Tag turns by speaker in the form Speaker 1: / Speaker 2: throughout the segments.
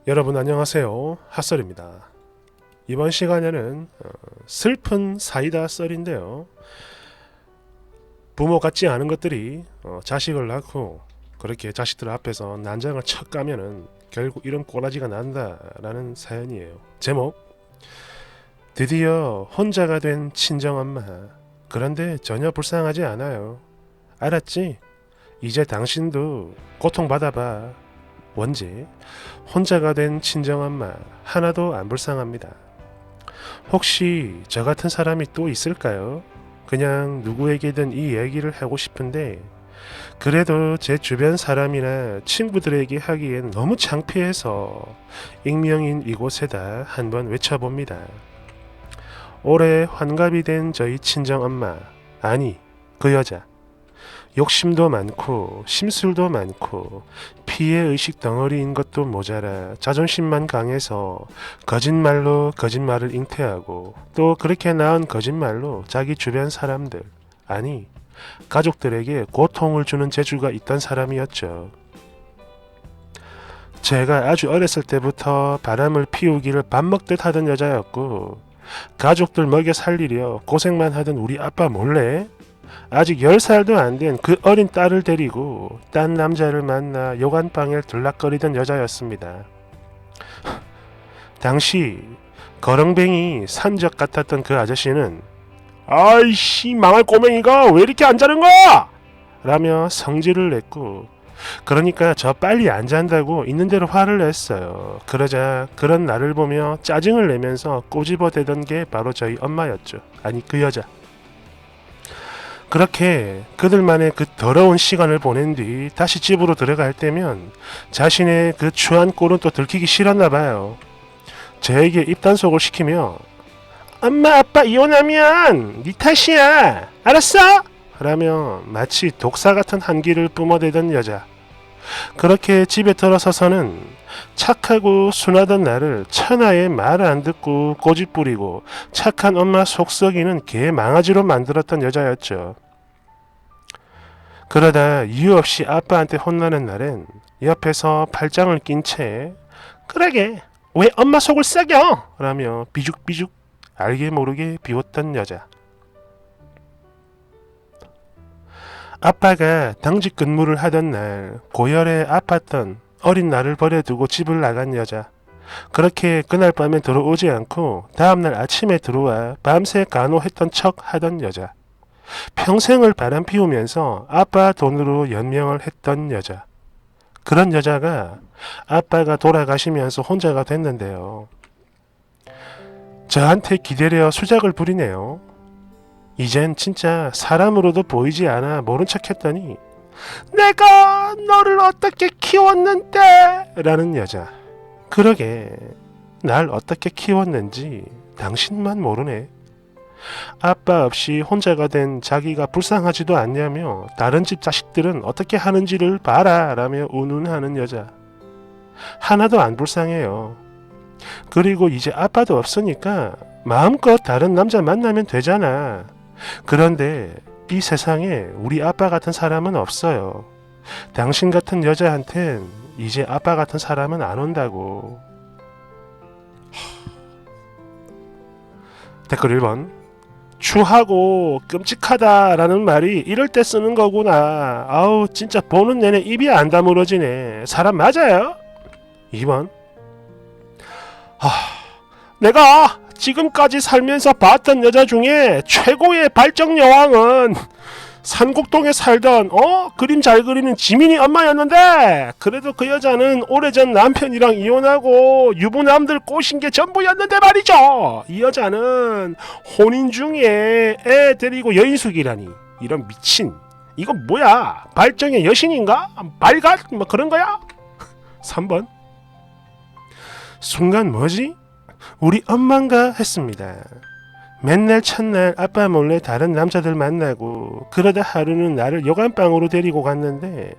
Speaker 1: 여러분 안녕하세요. 핫설입니다. 이번 시간에는 슬픈 사이다 썰인데요. 부모 같지 않은 것들이 자식을 낳고 그렇게 자식들 앞에서 난장을 척 까면은 결국 이런 꼬라지가 난다라는 사연이에요. 제목: 드디어 혼자가 된 친정엄마. 그런데 전혀 불쌍하지 않아요. 알았지? 이제 당신도 고통받아봐. 원제: 혼자가 된 친정엄마 하나도 안 불쌍합니다. 혹시 저 같은 사람이 또 있을까요? 그냥 누구에게든 이 얘기를 하고 싶은데 그래도 제 주변 사람이나 친구들에게 하기엔 너무 창피해서 익명인 이곳에다 한번 외쳐봅니다. 올해 환갑이 된 저희 친정엄마, 아니 그 여자, 욕심도 많고 심술도 많고 피해의식 덩어리인 것도 모자라 자존심만 강해서 거짓말로 거짓말을 잉태하고 또 그렇게 낳은 거짓말로 자기 주변 사람들, 아니 가족들에게 고통을 주는 재주가 있던 사람이었죠. 제가 아주 어렸을 때부터 바람을 피우기를 밥 먹듯 하던 여자였고 가족들 먹여 살리려 고생만 하던 우리 아빠 몰래 아직 10살도 안 된 그 어린 딸을 데리고 딴 남자를 만나 요간방에 들락거리던 여자였습니다. 당시 거렁뱅이 산적 같았던 그 아저씨는 "아이씨 망할 꼬맹이가 왜 이렇게 안 자는 거야?" 라며 성질을 냈고, 그러니까 저 빨리 안 잔다고 있는 대로 화를 냈어요. 그러자 그런 나를 보며 짜증을 내면서 꼬집어대던 게 바로 저희 엄마였죠. 아니 그 여자. 그렇게 그들만의 그 더러운 시간을 보낸 뒤 다시 집으로 들어갈 때면 자신의 그 추한 꼴은 또 들키기 싫었나 봐요. 저에게 입단속을 시키며 "엄마 아빠 이혼하면 네 탓이야, 알았어?" 라며 마치 독사 같은 한기를 뿜어대던 여자. 그렇게 집에 들어서서는 착하고 순하던 나를 천하에 말 안 듣고 고집 부리고 착한 엄마 속썩이는 개 망아지로 만들었던 여자였죠. 그러다 이유 없이 아빠한테 혼나는 날엔 옆에서 팔짱을 낀 채 "그러게 왜 엄마 속을 썩여?" 라며 비죽비죽 알게 모르게 비웠던 여자. 아빠가 당직 근무를 하던 날 고열에 아팠던 어린 나를 버려두고 집을 나간 여자. 그렇게 그날 밤에 들어오지 않고 다음날 아침에 들어와 밤새 간호했던 척 하던 여자. 평생을 바람 피우면서 아빠 돈으로 연명을 했던 여자. 그런 여자가 아빠가 돌아가시면서 혼자가 됐는데요. 저한테 기대려 수작을 부리네요. 이젠 진짜 사람으로도 보이지 않아 모른 척 했더니 "내가 너를 어떻게 키웠는데?" 라는 여자. 그러게 날 어떻게 키웠는지 당신만 모르네. 아빠 없이 혼자가 된 자기가 불쌍하지도 않냐며 다른 집 자식들은 어떻게 하는지를 봐라 라며 운운하는 여자. 하나도 안 불쌍해요. 그리고 이제 아빠도 없으니까 마음껏 다른 남자 만나면 되잖아. 그런데 이 세상에 우리 아빠 같은 사람은 없어요. 당신 같은 여자한텐 이제 아빠 같은 사람은 안 온다고. 댓글 1번: 추하고 끔찍하다라는 말이 이럴 때 쓰는 거구나. 아우 진짜 보는 내내 입이 안 다물어지네. 사람 맞아요? 2번: 내가 지금까지 살면서 봤던 여자 중에 최고의 발정 여왕은 산곡동에 살던 그림 잘 그리는 지민이 엄마였는데, 그래도 그 여자는 오래전 남편이랑 이혼하고 유부남들 꼬신 게 전부였는데 말이죠. 이 여자는 혼인 중에 애 데리고 여인숙이라니. 이런 미친. 이거 뭐야? 발정의 여신인가? 발갓? 뭐 그런 거야? 3번: 순간 뭐지? 우리 엄마인가 했습니다. 맨날 첫날 아빠 몰래 다른 남자들 만나고 그러다 하루는 나를 여관방으로 데리고 갔는데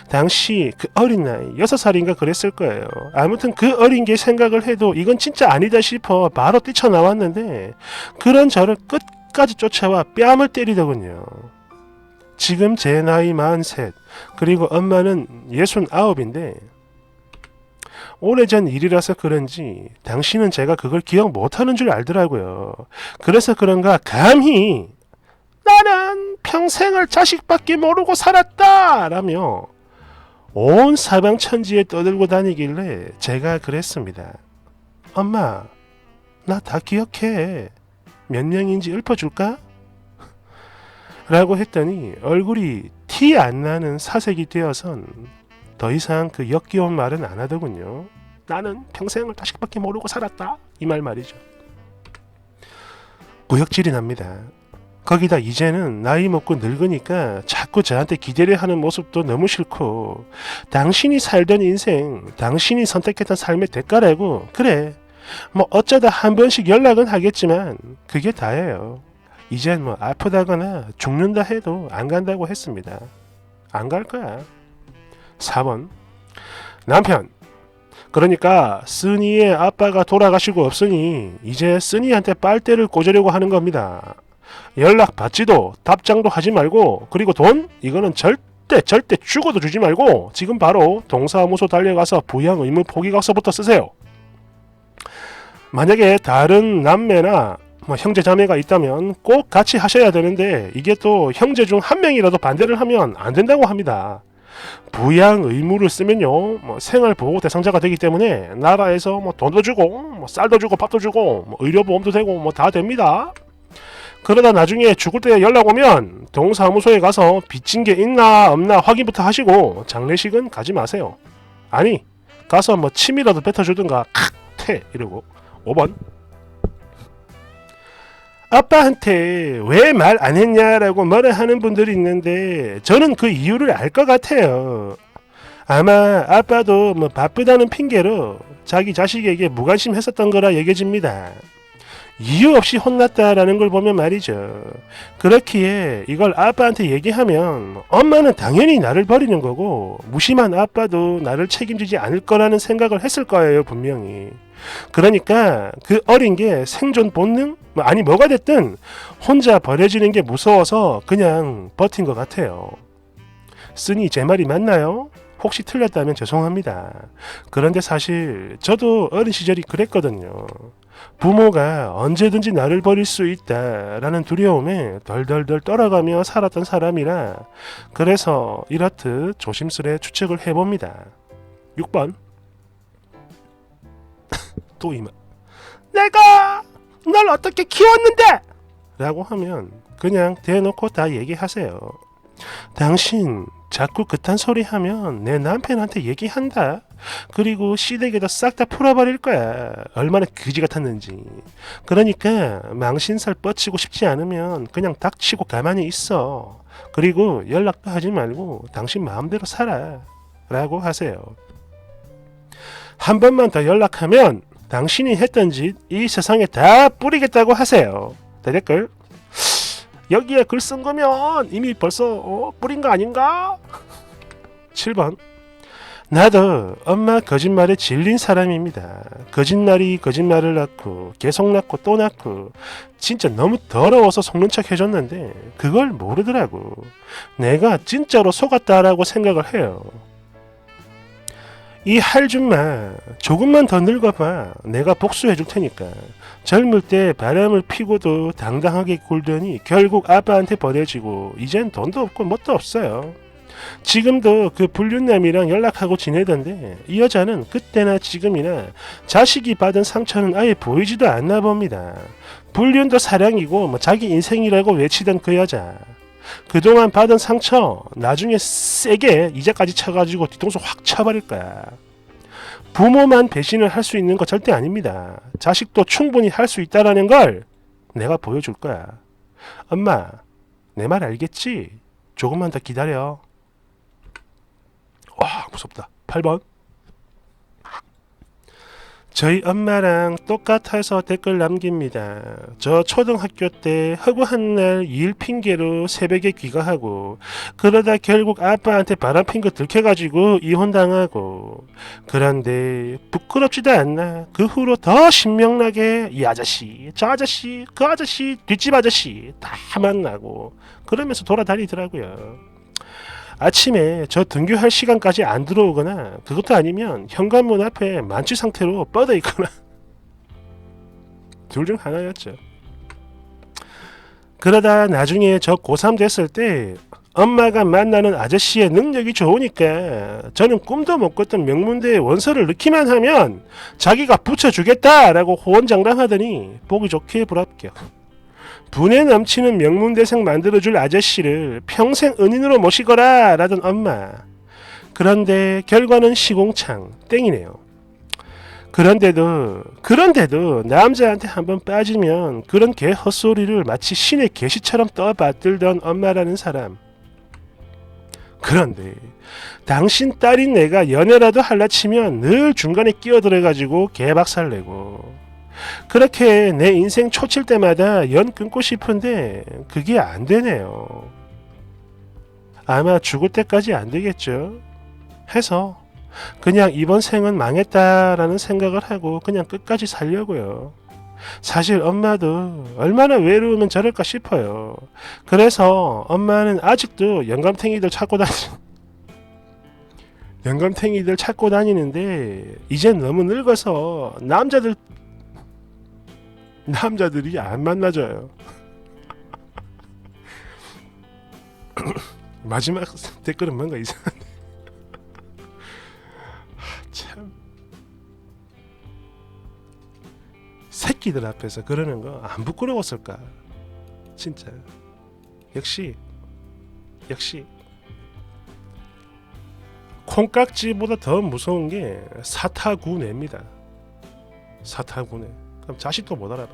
Speaker 1: 당시 그 어린 나이 6살인가 그랬을 거예요. 아무튼 그 어린 게 생각을 해도 이건 진짜 아니다 싶어 바로 뛰쳐나왔는데 그런 저를 끝까지 쫓아와 뺨을 때리더군요. 지금 제 나이 43, 그리고 엄마는 69인데 오래전 일이라서 그런지 당신은 제가 그걸 기억 못하는 줄 알더라고요. 그래서 그런가 감히 나는 평생을 자식밖에 모르고 살았다 라며 온 사방천지에 떠들고 다니길래 제가 그랬습니다. 엄마, 나 다 기억해. 몇 명인지 읊어줄까? 라고 했더니 얼굴이 티 안 나는 사색이 되어선 더 이상 그 역겨운 말은 안 하더군요. 나는 평생을 자식밖에 모르고 살았다. 이 말이죠. 구역질이 납니다. 거기다 이제는 나이 먹고 늙으니까 자꾸 저한테 기대를 하는 모습도 너무 싫고 당신이 살던 인생, 당신이 선택했던 삶의 대가라고 그래. 뭐 어쩌다 한 번씩 연락은 하겠지만 그게 다예요. 이젠 뭐 아프다거나 죽는다 해도 안 간다고 했습니다. 안 갈 거야. 4번 남편 그러니까 쓰니의 아빠가 돌아가시고 없으니 이제 쓰니한테 빨대를 꽂으려고 하는 겁니다. 연락 받지도 답장도 하지 말고 그리고 돈? 이거는 절대 죽어도 주지 말고 지금 바로 동사무소 달려가서 부양 의무 포기각서부터 쓰세요. 만약에 다른 남매나 뭐 형제 자매가 있다면 꼭 같이 하셔야 되는데 이게 또 형제 중 한 명이라도 반대를 하면 안 된다고 합니다. 부양 의무를 쓰면요 뭐 생활보호 대상자가 되기 때문에 나라에서 뭐 돈도 주고 뭐 쌀도 주고 밥도 주고 뭐 의료보험도 되고 뭐 다 됩니다. 그러다 나중에 죽을 때 연락 오면 동사무소에 가서 빚진 게 있나 없나 확인부터 하시고 장례식은 가지 마세요. 아니 가서 뭐 침이라도 뱉어주든가 칵퇴 이러고. 5번 아빠한테 왜 말 안 했냐라고 뭐라 하는 분들이 있는데 저는 그 이유를 알 것 같아요. 아마 아빠도 뭐 바쁘다는 핑계로 자기 자식에게 무관심했었던 거라 여겨집니다. 이유 없이 혼났다라는 걸 보면 말이죠. 그렇기에 이걸 아빠한테 얘기하면 엄마는 당연히 나를 버리는 거고 무심한 아빠도 나를 책임지지 않을 거라는 생각을 했을 거예요 분명히. 그러니까 그 어린 게 생존 본능? 아니 뭐가 됐든 혼자 버려지는 게 무서워서 그냥 버틴 것 같아요. 쓰니 제 말이 맞나요? 혹시 틀렸다면 죄송합니다. 그런데 사실 저도 어린 시절이 그랬거든요. 부모가 언제든지 나를 버릴 수 있다라는 두려움에 덜덜덜 떨어가며 살았던 사람이라 그래서 이렇듯 조심스레 추측을 해봅니다. 6번 또 이만 내가 널 어떻게 키웠는데 라고 하면 그냥 대놓고 다 얘기하세요. 당신 자꾸 그딴 소리 하면 내 남편한테 얘기한다. 그리고 시댁에다 싹 다 풀어버릴 거야. 얼마나 그지 같았는지. 그러니까 망신살 뻗치고 싶지 않으면 그냥 닥치고 가만히 있어. 그리고 연락도 하지 말고 당신 마음대로 살아. 라고 하세요. 한 번만 더 연락하면 당신이 했던 짓 이 세상에 다 뿌리겠다고 하세요. 댓글 여기에 글 쓴 거면 이미 벌써 뿌린 거 아닌가? 7번 나도 엄마 거짓말에 질린 사람입니다. 거짓말이 거짓말을 낳고 계속 낳고 또 낳고 진짜 너무 더러워서 속는 척 해줬는데 그걸 모르더라고. 내가 진짜로 속았다라고 생각을 해요. 이 할줌마 조금만 더 늙어봐. 내가 복수해 줄 테니까. 젊을 때 바람을 피고도 당당하게 굴더니 결국 아빠한테 버려지고 이젠 돈도 없고 뭣도 없어요. 지금도 그 불륜남이랑 연락하고 지내던데 이 여자는 그때나 지금이나 자식이 받은 상처는 아예 보이지도 않나 봅니다. 불륜도 사랑이고 뭐 자기 인생이라고 외치던 그 여자. 그동안 받은 상처 나중에 세게 이자까지 쳐가지고 뒤통수 확 쳐버릴 거야. 부모만 배신을 할 수 있는 거 절대 아닙니다. 자식도 충분히 할 수 있다라는 걸 내가 보여줄 거야. 엄마 내 말 알겠지? 조금만 더 기다려. 와 무섭다. 8번 저희 엄마랑 똑같아서 댓글 남깁니다. 저 초등학교 때 허구한 날 일 핑계로 새벽에 귀가하고 그러다 결국 아빠한테 바람핀 거 들켜가지고 이혼당하고 그런데 부끄럽지도 않나 그 후로 더 신명나게 이 아저씨 저 아저씨 그 아저씨 뒷집 아저씨 다 만나고 그러면서 돌아다니더라고요. 아침에 저 등교할 시간까지 안 들어오거나 그것도 아니면 현관문 앞에 만취 상태로 뻗어 있거나 둘 중 하나였죠. 그러다 나중에 저 고3 됐을 때 엄마가 만나는 아저씨의 능력이 좋으니까 저는 꿈도 못 꿨던 명문대에 원서를 넣기만 하면 자기가 붙여주겠다라고 호언장담하더니 보기 좋게 불합격. 분에 넘치는 명문대생 만들어줄 아저씨를 평생 은인으로 모시거라 라던 엄마. 그런데 결과는 시공창 땡이네요. 그런데도 남자한테 한번 빠지면 그런 개 헛소리를 마치 신의 계시처럼 떠받들던 엄마라는 사람. 그런데 당신 딸인 내가 연애라도 할라 치면 늘 중간에 끼어들어가지고 개박살 내고 그렇게 내 인생 초칠 때마다 연 끊고 싶은데 그게 안 되네요. 아마 죽을 때까지 안 되겠죠. 해서 그냥 이번 생은 망했다라는 생각을 하고 그냥 끝까지 살려고요. 사실 엄마도 얼마나 외로우면 저럴까 싶어요. 그래서 엄마는 아직도 영감탱이들 찾고 다니는데 이젠 너무 늙어서 남자들이 안 만나줘요. 마지막 댓글은 뭔가 이상한데. 참 새끼들 앞에서 그러는 거 안 부끄러웠을까? 진짜 역시 콩깍지보다 더 무서운 게 사타구내입니다. 사타구내. 그럼 자식도 못 알아봐.